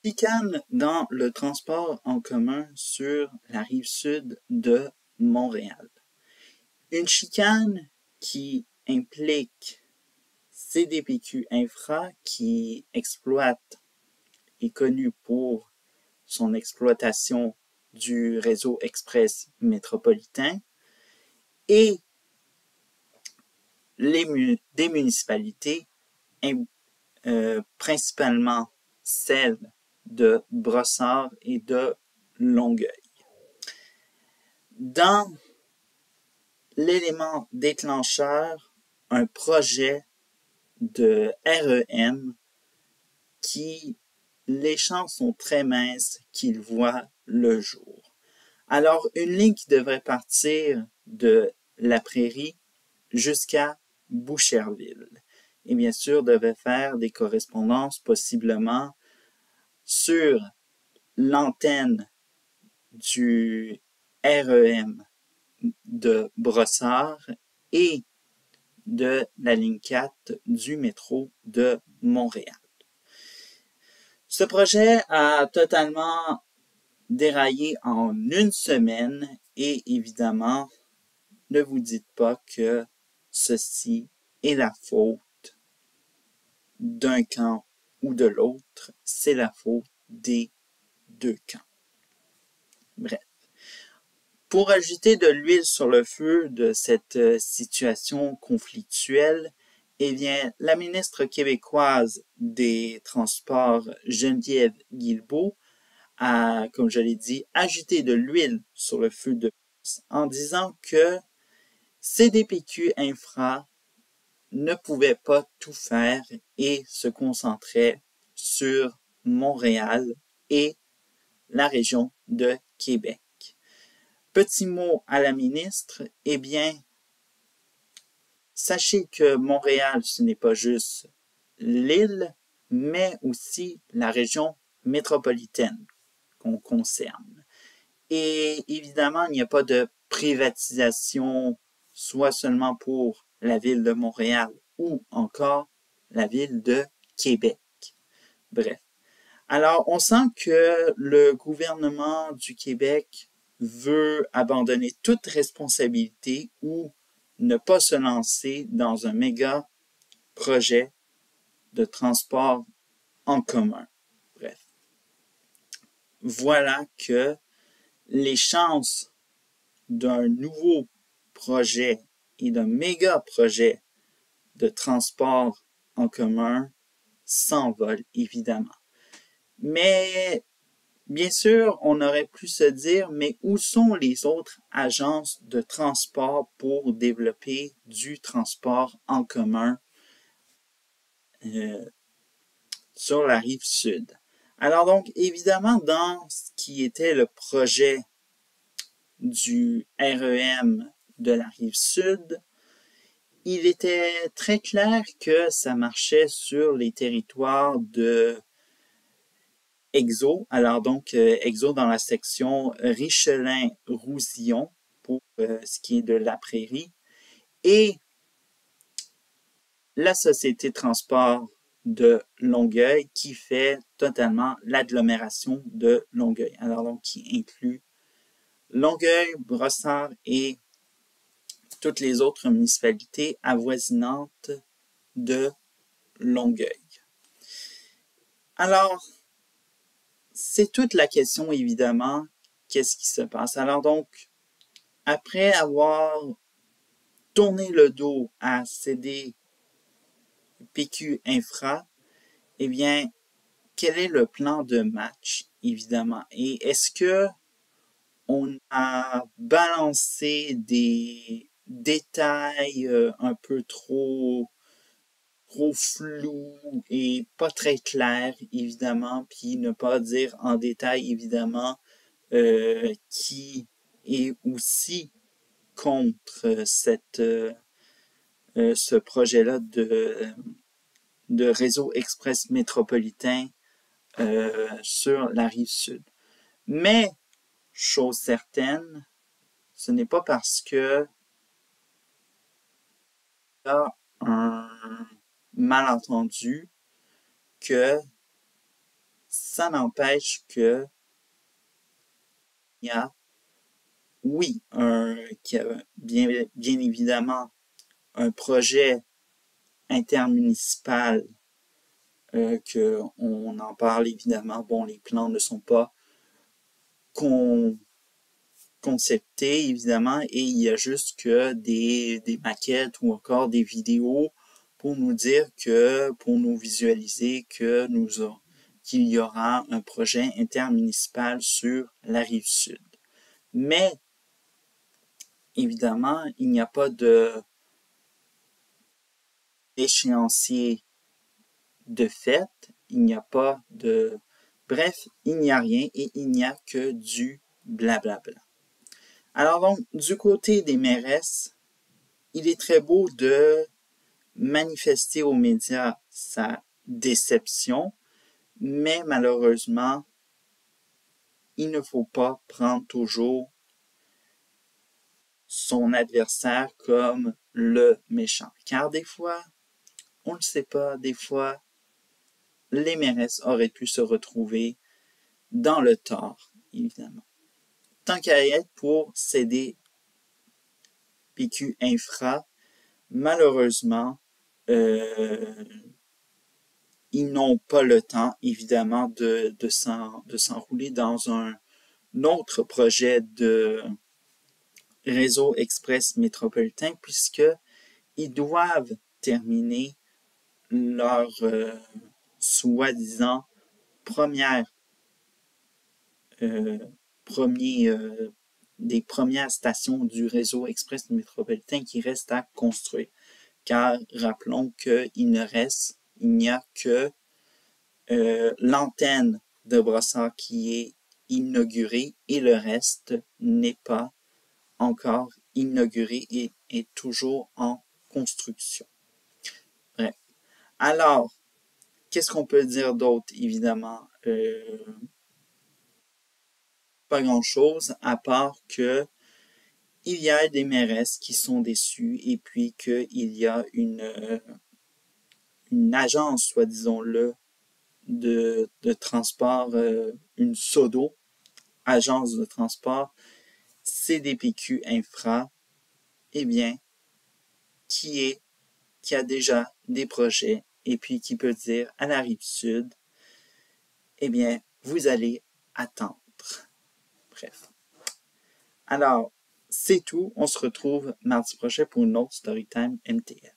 Chicane dans le transport en commun sur la rive sud de Montréal. Une chicane qui implique CDPQ Infra qui exploite, est connu pour son exploitation du réseau express métropolitain et des municipalités, principalement celles de Brossard et de Longueuil. Dans l'élément déclencheur, un projet de REM qui, les chances sont très minces qu'il voit le jour. Alors, une ligne qui devrait partir de la Prairie jusqu'à Boucherville. Et bien sûr, devait faire des correspondances possiblement sur l'antenne du REM de Brossard et de la ligne 4 du métro de Montréal. Ce projet a totalement déraillé en une semaine et évidemment, ne vous dites pas que ceci est la faute d'un camp ou de l'autre, c'est la faute des deux camps. Bref. Pour ajouter de l'huile sur le feu de cette situation conflictuelle, eh bien, la ministre québécoise des Transports, Geneviève Guilbeault, a, comme je l'ai dit, ajouté de l'huile sur le feu en disant que CDPQ Infra ne pouvait pas tout faire et se concentrait sur Montréal et la région de Québec. Petit mot à la ministre, eh bien, sachez que Montréal, ce n'est pas juste l'île, mais aussi la région métropolitaine qu'on concerne. Et évidemment, il n'y a pas de privatisation, soit seulement pour la ville de Montréal ou encore la ville de Québec. Bref. Alors, on sent que le gouvernement du Québec veut abandonner toute responsabilité ou ne pas se lancer dans un méga projet de transport en commun. Bref. Voilà que les chances d'un nouveau projet et d'un méga projet de transport en commun s'envolent évidemment. Mais bien sûr, on aurait pu se dire, mais où sont les autres agences de transport pour développer du transport en commun sur la rive sud? Alors donc, évidemment, dans ce qui était le projet du REM de la rive sud, il était très clair que ça marchait sur les territoires de Exo. Alors donc, Exo dans la section Richelin-Roussillon pour ce qui est de la Prairie. Et la Société Transport de Longueuil qui fait totalement l'agglomération de Longueuil. Alors donc, qui inclut Longueuil, Brossard et toutes les autres municipalités avoisinantes de Longueuil. Alors, c'est toute la question, évidemment, qu'est-ce qui se passe? Alors donc, après avoir tourné le dos à CDPQ Infra, eh bien, quel est le plan de match, évidemment? Et est-ce que on a balancé des détails un peu trop flous et pas très clairs, évidemment, puis ne pas dire en détail, évidemment, qui est aussi contre ce projet-là de réseau express métropolitain sur la rive sud. Mais, chose certaine, ce n'est pas parce que il y a un malentendu que ça n'empêche que il y a, oui, qu'il y a bien évidemment un projet intermunicipal qu'on en parle évidemment. Bon, les plans ne sont pas conceptés évidemment et il y a juste que des maquettes ou encore des vidéos pour nous dire pour nous visualiser qu'il y aura un projet intermunicipal sur la rive sud. Mais évidemment, il n'y a pas d'échéancier de fait, il n'y a pas de... Bref, il n'y a rien et il n'y a que du blablabla. Alors donc, du côté des mairesses, il est très beau de manifester aux médias sa déception, mais malheureusement, il ne faut pas prendre toujours son adversaire comme le méchant. Car des fois, on ne le sait pas, des fois, les mairesses auraient pu se retrouver dans le tort, évidemment. Tant qu'à y être pour céder PQ Infra, malheureusement, ils n'ont pas le temps, évidemment, de s'enrouler dans un autre projet de réseau express métropolitain puisqu'ils doivent terminer leur soi-disant des premières stations du réseau express métropolitain qui restent à construire. Car rappelons qu'il n'y a que l'antenne de Brossard qui est inaugurée et le reste n'est pas encore inauguré et est toujours en construction. Bref. Alors, qu'est-ce qu'on peut dire d'autre, évidemment? Pas grand-chose, à part que il y a des mairesses qui sont déçues et puis qu'il y a une agence, soit disons-le, de transport, une SODO, agence de transport, CDPQ Infra, eh bien, qui a déjà des projets et puis qui peut dire à la rive sud, eh bien, vous allez attendre. Bref. Alors, c'est tout. On se retrouve mardi prochain pour une autre Storytime MTL.